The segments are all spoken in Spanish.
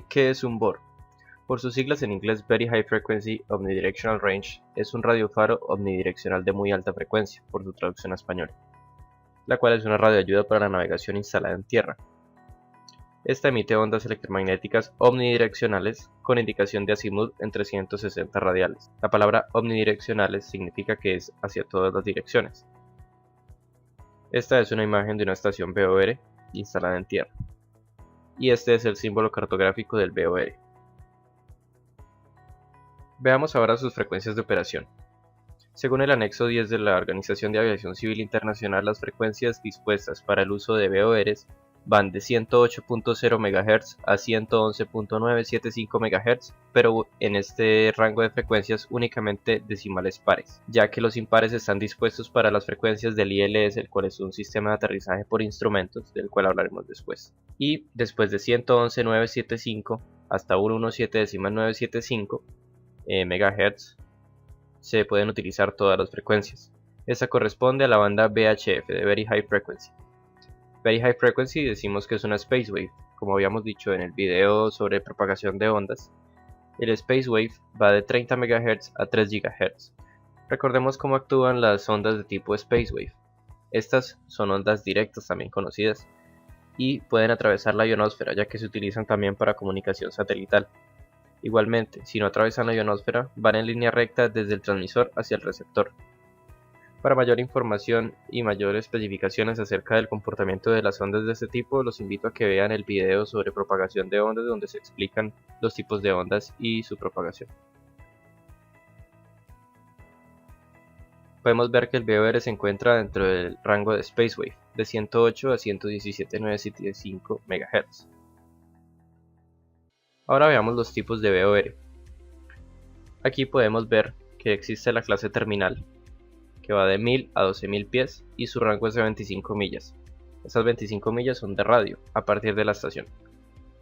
¿Qué es un BOR? Por sus siglas en inglés Very High Frequency Omnidirectional Range, es un radiofaro omnidireccional de muy alta frecuencia, por su traducción a español, la cual es una radioayuda para la navegación instalada en tierra. Esta emite ondas electromagnéticas omnidireccionales con indicación de azimut en 360 radiales. La palabra omnidireccionales significa que es hacia todas las direcciones. Esta es una imagen de una estación BOR instalada en tierra. Y este es el símbolo cartográfico del BOR. Veamos ahora sus frecuencias de operación. Según el anexo 10 de la Organización de Aviación Civil Internacional, las frecuencias dispuestas para el uso de BORs van de 108.0 MHz a 111.975 MHz, pero en este rango de frecuencias únicamente decimales pares, ya que los impares están dispuestos para las frecuencias del ILS, el cual es un sistema de aterrizaje por instrumentos, del cual hablaremos después. Y después de 111.975 hasta 117.975 MHz se pueden utilizar todas las frecuencias. Esta corresponde a la banda VHF de Very High Frequency. Very High Frequency decimos que es una Space Wave, como habíamos dicho en el video sobre propagación de ondas. El Space Wave va de 30 MHz a 3 GHz. Recordemos cómo actúan las ondas de tipo Space Wave. Estas son ondas directas también conocidas y pueden atravesar la ionosfera, ya que se utilizan también para comunicación satelital. Igualmente, si no atraviesan la ionosfera, van en línea recta desde el transmisor hacia el receptor. Para mayor información y mayores especificaciones acerca del comportamiento de las ondas de este tipo, los invito a que vean el video sobre propagación de ondas, donde se explican los tipos de ondas y su propagación. Podemos ver que el BOR se encuentra dentro del rango de Space Wave, de 108 a 117.975 MHz. Ahora veamos los tipos de BOR. Aquí podemos ver que existe la clase terminal, que va de 1000 a 12000 pies y su rango es de 25 millas. Esas 25 millas son de radio a partir de la estación.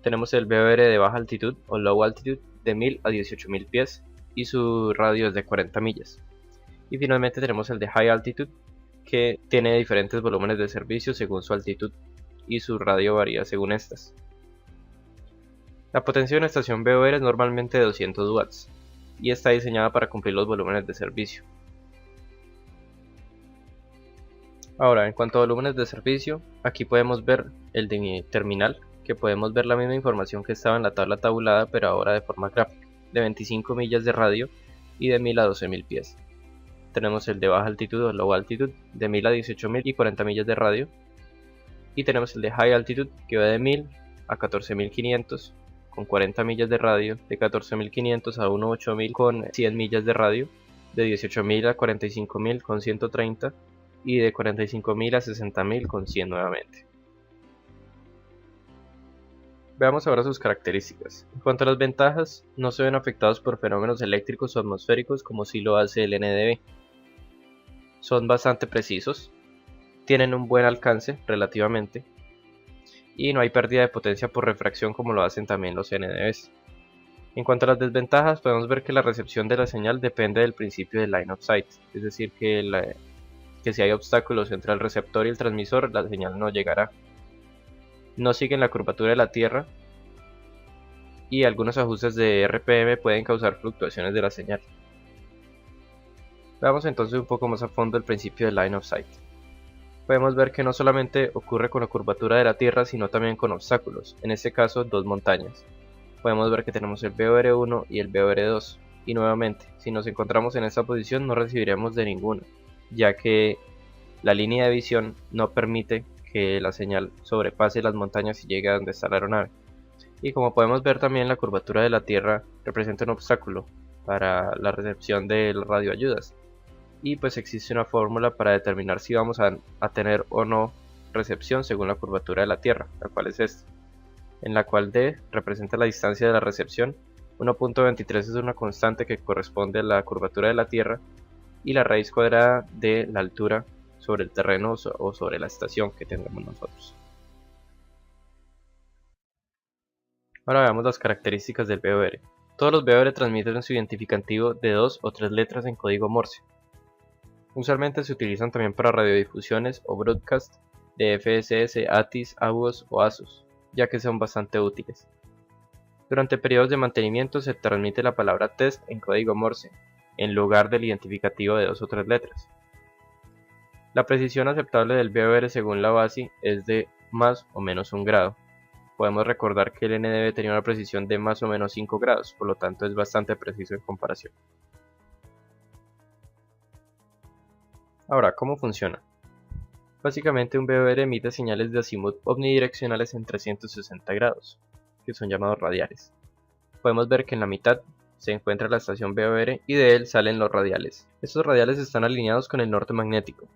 Tenemos el BOR de baja altitud o low altitude de 1000 a 18000 pies y su radio es de 40 millas. Y finalmente tenemos el de high altitude, que tiene diferentes volúmenes de servicio según su altitud y su radio varía según estas. La potencia de una estación BOR es normalmente de 200 watts y está diseñada para cumplir los volúmenes de servicio. Ahora, en cuanto a volúmenes de servicio, aquí podemos ver el de mi terminal, que podemos ver la misma información que estaba en la tabla tabulada, pero ahora de forma gráfica, de 25 millas de radio y de 1000 a 12000 pies. Tenemos el de baja altitud o low altitude, de 1000 a 18000 y 40 millas de radio. Y tenemos el de high altitude, que va de 1000 a 14500 con 40 millas de radio, de 14500 a 18000 con 100 millas de radio, de 18000 a 45000 con 130 y de 45.000 a 60.000 con 100 nuevamente. Veamos ahora sus características. En cuanto a las ventajas, no se ven afectados por fenómenos eléctricos o atmosféricos como sí lo hace el NDB. Son bastante precisos, tienen un buen alcance relativamente y no hay pérdida de potencia por refracción como lo hacen también los NDBs. En cuanto a las desventajas, podemos ver que la recepción de la señal depende del principio de line of sight, es decir que si hay obstáculos entre el receptor y el transmisor, la señal no llegará. No siguen la curvatura de la Tierra y algunos ajustes de RPM pueden causar fluctuaciones de la señal. Veamos entonces un poco más a fondo el principio de line of sight. Podemos ver que no solamente ocurre con la curvatura de la Tierra, sino también con obstáculos, en este caso dos montañas. Podemos ver que tenemos el BOR1 y el BOR2, y nuevamente, si nos encontramos en esta posición no recibiremos de ninguna, ya que la línea de visión no permite que la señal sobrepase las montañas y llegue a donde está la aeronave. Y como podemos ver también, la curvatura de la Tierra representa un obstáculo para la recepción de radioayudas. Y pues existe una fórmula para determinar si vamos a tener o no recepción según la curvatura de la Tierra, la cual es esta, en la cual D representa la distancia de la recepción, 1.23 es una constante que corresponde a la curvatura de la Tierra, y la raíz cuadrada de la altura sobre el terreno o sobre la estación que tengamos nosotros. Ahora veamos las características del BOR. Todos los BOR transmiten su identificativo de 2 o 3 letras en código Morse. Usualmente se utilizan también para radiodifusiones o broadcast de FSS, ATIS, ABUOS o ASUS, ya que son bastante útiles. Durante periodos de mantenimiento se transmite la palabra test en código Morse, en lugar del identificativo de 2 o 3 letras. La precisión aceptable del BOR según la BASI es de más o menos 1 grado. Podemos recordar que el NDB tenía una precisión de más o menos 5 grados, por lo tanto es bastante preciso en comparación. Ahora, ¿cómo funciona? Básicamente un BOR emite señales de azimut omnidireccionales en 360 grados, que son llamados radiales. Podemos ver que en la mitad se encuentra la estación BOR y de él salen los radiales. Estos radiales están alineados con el norte magnético,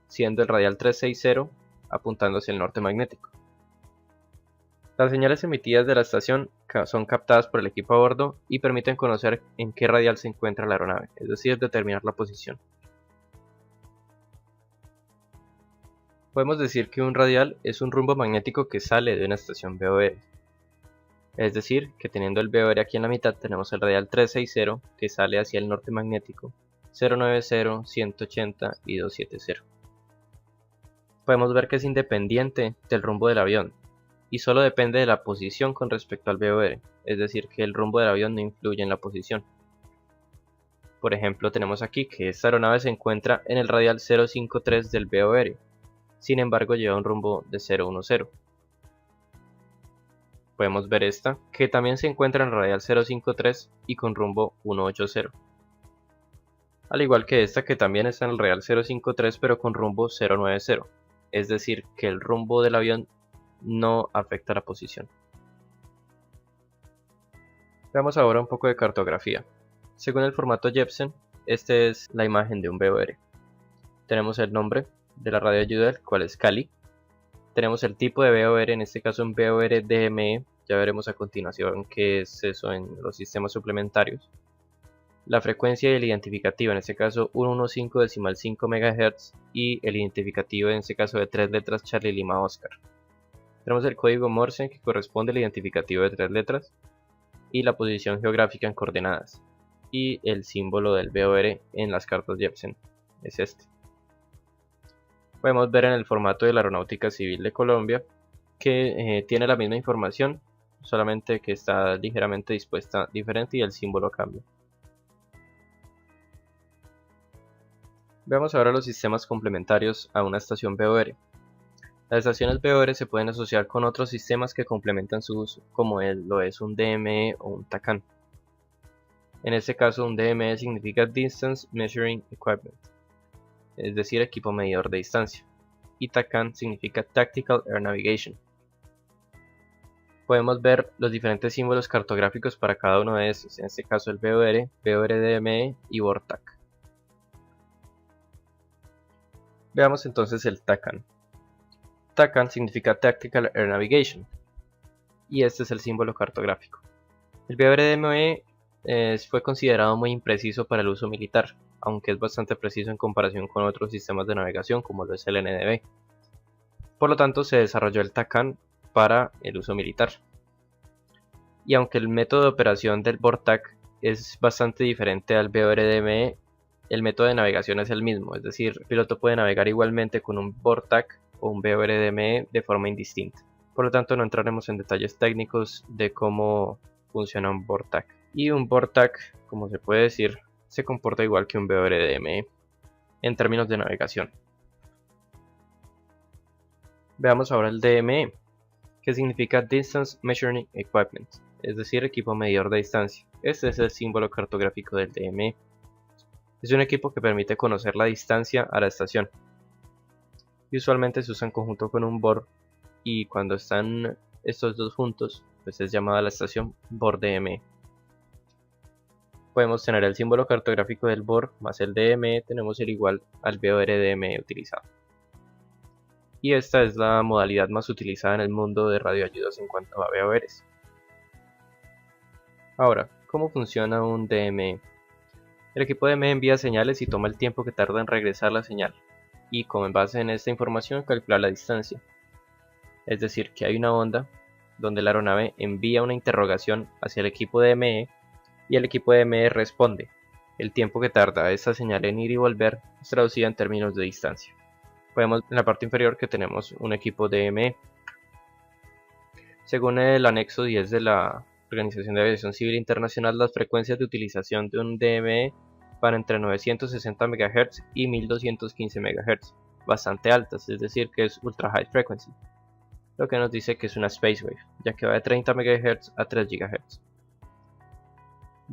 siendo el radial 360 apuntando hacia el norte magnético. Las señales emitidas de la estación son captadas por el equipo a bordo y permiten conocer en qué radial se encuentra la aeronave, es decir, determinar la posición. Podemos decir que un radial es un rumbo magnético que sale de una estación BOR. Es decir, que teniendo el BOR aquí en la mitad tenemos el radial 360 que sale hacia el norte magnético, 090, 180 y 270. Podemos ver que es independiente del rumbo del avión y solo depende de la posición con respecto al BOR, es decir, que el rumbo del avión no influye en la posición. Por ejemplo, tenemos aquí que esta aeronave se encuentra en el radial 053 del BOR. Sin embargo, lleva un rumbo de 010. Podemos ver esta, que también se encuentra en el radial 053 y con rumbo 180. Al igual que esta, que también está en el radial 053 pero con rumbo 090. Es decir, que el rumbo del avión no afecta la posición. Veamos ahora un poco de cartografía. Según el formato Jepsen, esta es la imagen de un BOR. Tenemos el nombre de la radioayuda, el cual es Cali. Tenemos el tipo de BOR, en este caso un BOR DME, ya veremos a continuación qué es eso en los sistemas suplementarios. La frecuencia y el identificativo, en este caso 115.5 MHz y el identificativo en este caso de 3 letras Charlie Lima Oscar. Tenemos el código Morse que corresponde al identificativo de 3 letras y la posición geográfica en coordenadas y el símbolo del BOR en las cartas Jepsen es este. Podemos ver en el formato de la Aeronáutica Civil de Colombia que tiene la misma información, solamente que está ligeramente dispuesta diferente y el símbolo cambia. Veamos ahora los sistemas complementarios a una estación BOR. Las estaciones BOR se pueden asociar con otros sistemas que complementan su uso, como lo es un DME o un TACAN. En este caso, un DME significa Distance Measuring Equipment, es decir, equipo medidor de distancia, y TACAN significa Tactical Air Navigation. Podemos ver los diferentes símbolos cartográficos para cada uno de estos, en este caso el BOR, BOR-DME y BOR-TAC. Veamos entonces el TACAN. TACAN significa Tactical Air Navigation, y este es el símbolo cartográfico. El BOR-DME fue considerado muy impreciso para el uso militar, aunque es bastante preciso en comparación con otros sistemas de navegación como lo es el NDB. Por lo tanto, se desarrolló el TACAN para el uso militar. Y aunque el método de operación del BOR-TAC es bastante diferente al BOR-DME, el método de navegación es el mismo, es decir, el piloto puede navegar igualmente con un BOR-TAC o un BOR-DME de forma indistinta. Por lo tanto, no entraremos en detalles técnicos de cómo funciona un BOR-TAC. Y un BOR-TAC, como se puede decir, se comporta igual que un BOR-DME en términos de navegación. Veamos ahora el DME, que significa Distance Measuring Equipment, es decir, equipo medidor de distancia. Este es el símbolo cartográfico del DME. Es un equipo que permite conocer la distancia a la estación. Y usualmente se usa en conjunto con un BOR, y cuando están estos dos juntos, pues es llamada la estación BOR-DME. Podemos tener el símbolo cartográfico del BOR más el DME, tenemos el igual al BOR-DME utilizado. Y esta es la modalidad más utilizada en el mundo de radioayudas en cuanto a BORs. Ahora, ¿cómo funciona un DME? El equipo DME envía señales y toma el tiempo que tarda en regresar la señal, y con base en esta información calcula la distancia. Es decir, que hay una onda donde la aeronave envía una interrogación hacia el equipo DME y el equipo DME responde. El tiempo que tarda esta señal en ir y volver es traducida en términos de distancia. Podemos en la parte inferior que tenemos un equipo DME. Según el anexo 10 de la Organización de Aviación Civil Internacional, las frecuencias de utilización de un DME van entre 960 MHz y 1215 MHz, bastante altas, es decir que es ultra high frequency, lo que nos dice que es una space wave, ya que va de 30 MHz a 3 GHz.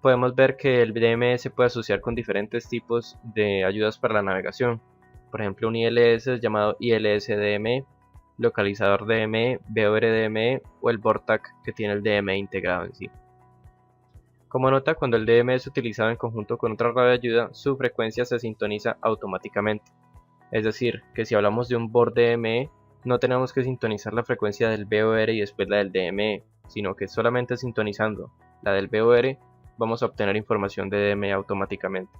Podemos ver que el DME se puede asociar con diferentes tipos de ayudas para la navegación, por ejemplo un ILS llamado ILS-DME, localizador DME, VOR-DME o el BORTAC que tiene el DME integrado en sí. Como nota, cuando el DME es utilizado en conjunto con otra radioayuda, su frecuencia se sintoniza automáticamente. Es decir, que si hablamos de un BOR-DME, no tenemos que sintonizar la frecuencia del VOR y después la del DME, sino que solamente sintonizando la del VOR vamos a obtener información de DME automáticamente.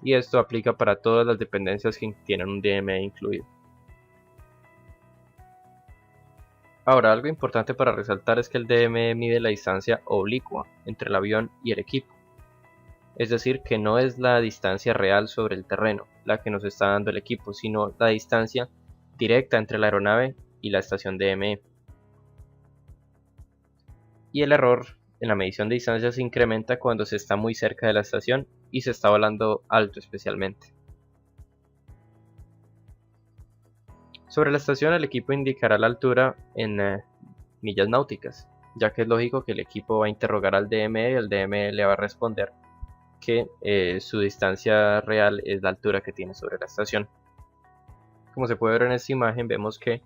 Y esto aplica para todas las dependencias que tienen un DME incluido. Ahora, algo importante para resaltar es que el DME mide la distancia oblicua entre el avión y el equipo. Es decir, que no es la distancia real sobre el terreno la que nos está dando el equipo, sino la distancia directa entre la aeronave y la estación DME. Y el error en la medición de distancia se incrementa cuando se está muy cerca de la estación y se está volando alto especialmente. Sobre la estación el equipo indicará la altura en millas náuticas, ya que es lógico que el equipo va a interrogar al DME y el DME le va a responder que su distancia real es la altura que tiene sobre la estación. Como se puede ver en esta imagen, vemos que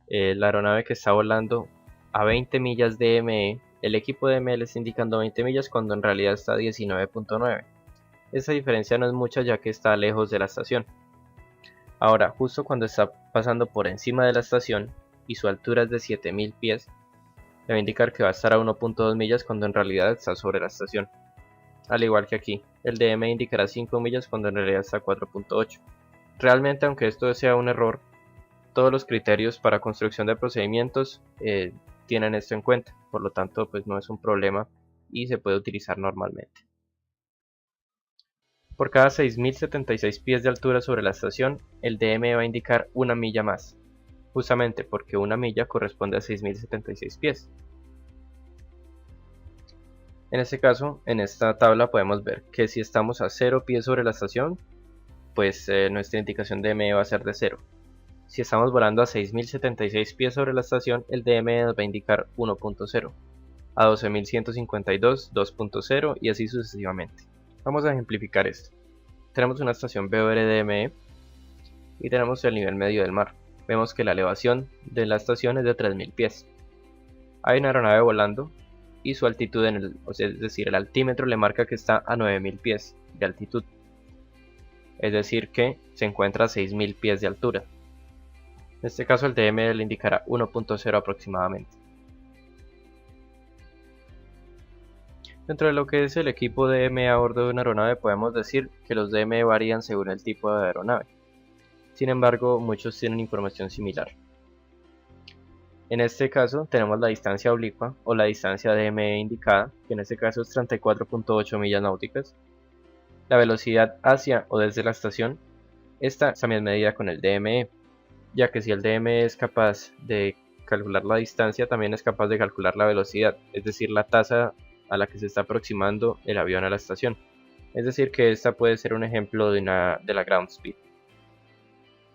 la aeronave que está volando a 20 millas DME, el equipo DME le está indicando 20 millas cuando en realidad está a 19.9. Esa diferencia no es mucha ya que está lejos de la estación. Ahora, justo cuando está pasando por encima de la estación y su altura es de 7000 pies, le va a indicar que va a estar a 1.2 millas cuando en realidad está sobre la estación. Al igual que aquí, el DME indicará 5 millas cuando en realidad está a 4.8. Realmente, aunque esto sea un error, todos los criterios para construcción de procedimientos tienen esto en cuenta, por lo tanto pues no es un problema y se puede utilizar normalmente. Por cada 6076 pies de altura sobre la estación, el DME va a indicar una milla más, justamente porque una milla corresponde a 6076 pies. En este caso, en esta tabla podemos ver que si estamos a 0 pies sobre la estación, pues nuestra indicación DME va a ser de 0. Si estamos volando a 6076 pies sobre la estación, el DME nos va a indicar 1.0, a 12152 2.0 y así sucesivamente. Vamos a ejemplificar esto. Tenemos una estación VOR-DME y tenemos el nivel medio del mar. Vemos que la elevación de la estación es de 3000 pies. Hay una aeronave volando y su altitud, es decir, el altímetro le marca que está a 9000 pies de altitud. Es decir que se encuentra a 6000 pies de altura. En este caso el DME le indicará 1.0 aproximadamente. Dentro de lo que es el equipo DME a bordo de una aeronave podemos decir que los DME varían según el tipo de aeronave. Sin embargo, muchos tienen información similar. En este caso tenemos la distancia oblicua o la distancia DME indicada, que en este caso es 34.8 millas náuticas. La velocidad hacia o desde la estación, esta también es medida con el DME, ya que si el DME es capaz de calcular la distancia, también es capaz de calcular la velocidad, es decir, la tasa a la que se está aproximando el avión a la estación. Es decir, que esta puede ser un ejemplo de la ground speed.